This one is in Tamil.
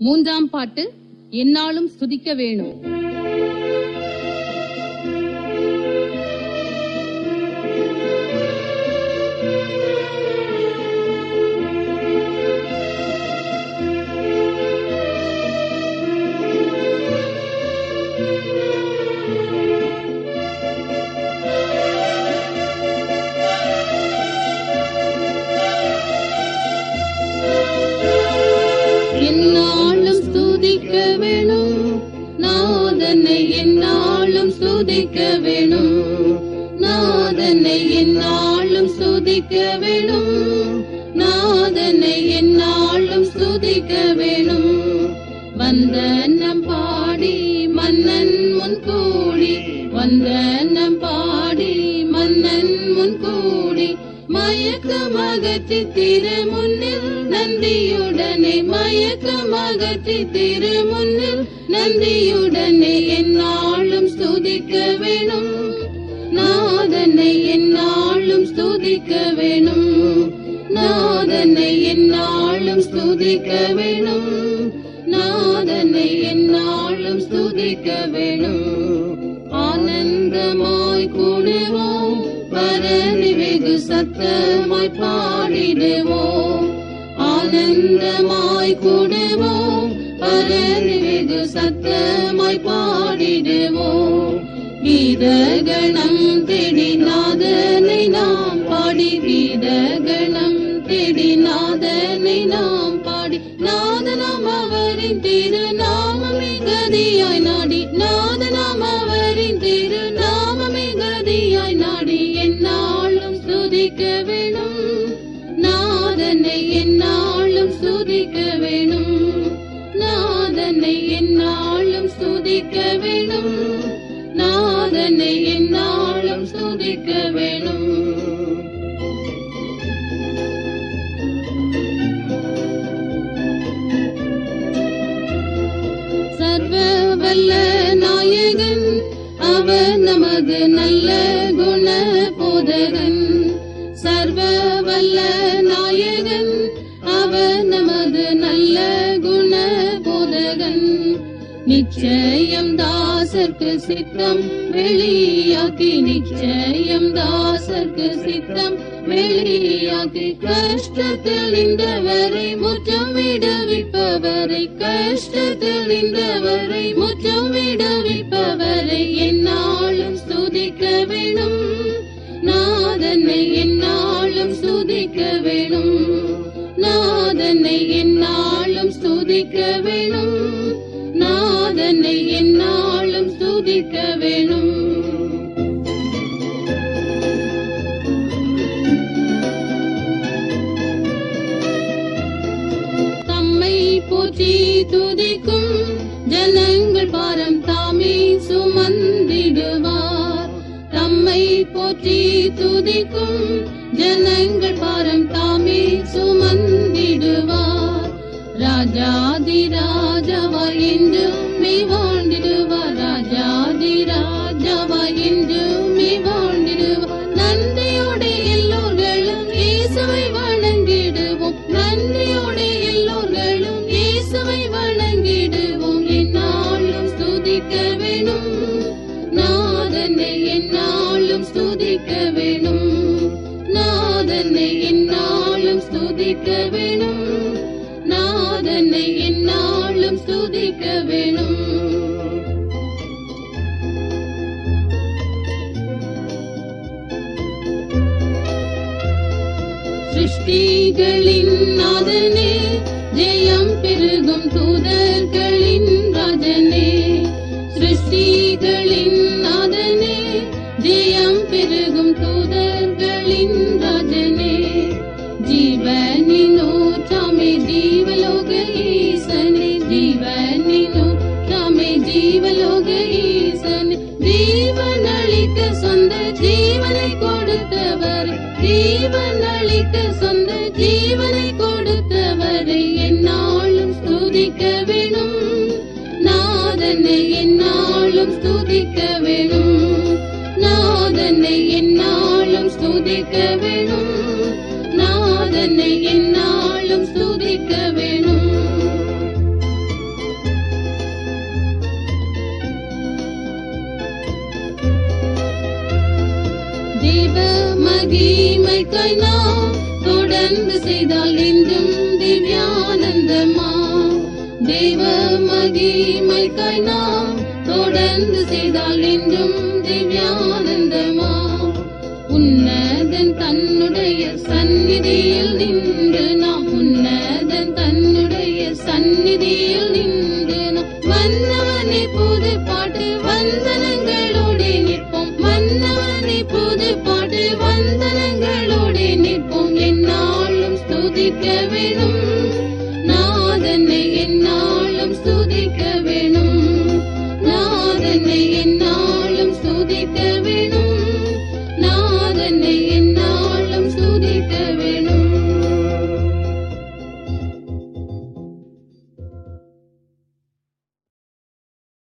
மூன்றாம் பாட்டு எந்நாளும் ஸ்துதிக்க வேணும். எந்நாளும் ஸ்துதிக்க வேணும், நாதனை எந்நாளும் ஸ்துதிக்க வேணும், நாதனை எந்நாளும் ஸ்துதிக்க வேணும், நாதனை எந்நாளும் ஸ்துதிக்க வேணும். வந்தனம் பாடி மன்னன் முன் கூடி, வந்தனம் பாடி மன்னன் முன் கூடி, மயக்கமகற்றி திருமுன்னில் நந்தியுடனே, மயக்கமகற்றி திருமுன்னில் நந்தியுடனே எந்நாளும் ஸ்துதிக்க வேணும், நாதனை எந்நாளும் ஸ்துதிக்க வேணும், நாதனை எந்நாளும் ஸ்துதிக்க வேணும், நாதனை எந்நாளும் ஸ்துதிக்க வேணும். ஆனந்தமாய் கூடுவோம், பரதி வெகு சத்தமாய் பாடிடுவோம், ஆனந்தமாய் கூடுவோம், பரதி வெகு சத்தமாய் பாடிடுவோம். கீதகணம் தேடி நாதனை நாம் பாடி, கீதகணம் தேடி நாதனை நாம் பாடி, நாதனாம் அவரின் திருநாமமே கதியாய் நாடி, நாதனாம் அவரின் திருநாமமே கதியாய் நாடி எந்நாளும் ஸ்துதிக்க வேணும், நாதனை எந்நாளும் ஸ்துதிக்க வேணும், நாதனை எந்நாளும் ஸ்துதிக்க வேணும், நாதனை எந்நாளும் ஸ்துதிக்க வேணும். சர்வவல்ல நாயகன் அவர் நமது நல்ல குண போதகன், சர்வவல்ல நாயகன் அவர் நமது நல்ல குண போதகன். நிச்சயம் தாசர்க்கு சித்தம் வெளியாக்கி, நிச்சயம் தாசர்க்கு சித்தம் வெளியாக்கி, கஷ்டத்தில் நின்றவரை முற்றம் விடுவிப்பவரை, கஷ்டத்தில் நின்றவரை முற்றம் விடுவிப்பவரை எந்நாளும் ஸ்துதிக்க வேணும், நாதனை எந்நாளும் ஸ்துதிக்க வேணும், நாதனை எந்நாளும் ஸ்துதிக்க வேணும், நாதனை எந்நாளும் ஸ்துதிக்க வேணும். தம்மை போற்றி துதிக்கும் ஜனங்கள் பாரம் தாமே சுமந்திடுவார், தம்மை போற்றி துதிக்கும் ஜனங்கள் பாரம் தாமே சுமந்திடுவார். ராஜாதி ராஜாவாய் என்றுமே வாழ்ந்திடுவார், ராஜாதி ராஜாவாய் என்றுமே வாழ்ந்திடுவார். நன்றியோடு எல்லோர்களும் இயேசுவை வணங்கிடுவோம், நன்றியோடு எல்லோர்களும் இயேசுவை வணங்கிடுவோம். எந்நாளும் ஸ்துதிக்க வேணும், நாதனை எந்நாளும் ஸ்துதிக்க வேணும், நாதனை எந்நாளும் ஸ்துதிக்க வேணும், நாதனை எந்நாளும் ஸ்துதிக்க வேணும். சிருஷ்டிகளின் நாதனே, ஜெயம் பெருகும் தூதர்களின் ராஜனே, சிருஷ்டிகளின் நாதனே, ஜெயம் பெருகும் தூதர்களின் ராஜனே. ஜீவனின் ஊற்றாமே ஜீவலோக ஈசனே, ஜீவனின் ஊற்றாமே ஜீவலோக ஈசனே. ஜீவன் அளிக்க சொந்த ஜீவனை கொடுத்தவர், ஜீவன் அளிக்க சொந்த ஜீவனை கொடுத்தவரை எந்நாளும் ஸ்துதிக்க வேணும், நாதனை எந்நாளும் ஸ்துதிக்க வேணும், நாதனை எந்நாளும் ஸ்துதிக்க வேணும், நாதனை எந்நாளும் ஸ்துதிக்க வேணும். மகிமைக்காய் நாம் தொடர்ந்து செய்தால் என்றும் திவ்யானந்தமா. தேவ மகிமைக்காய் நாம் தொடர்ந்து செய்தால் என்றும் திவ்யானந்தமா. உன்னதன் தன்னுடைய சந்நிதியில் நின்று நாம் உன்னதன் தன்னுடைய சந்நிதியில் நின்று நாம் வந்தவனை புது பாட்டு வந்தனங்களோடு நிற்போம். வந்தவனை புது பாட்டு வந்தனங்களோடு நிற்போம். எந்நாளும் ஸ்துதிக்க வேணும்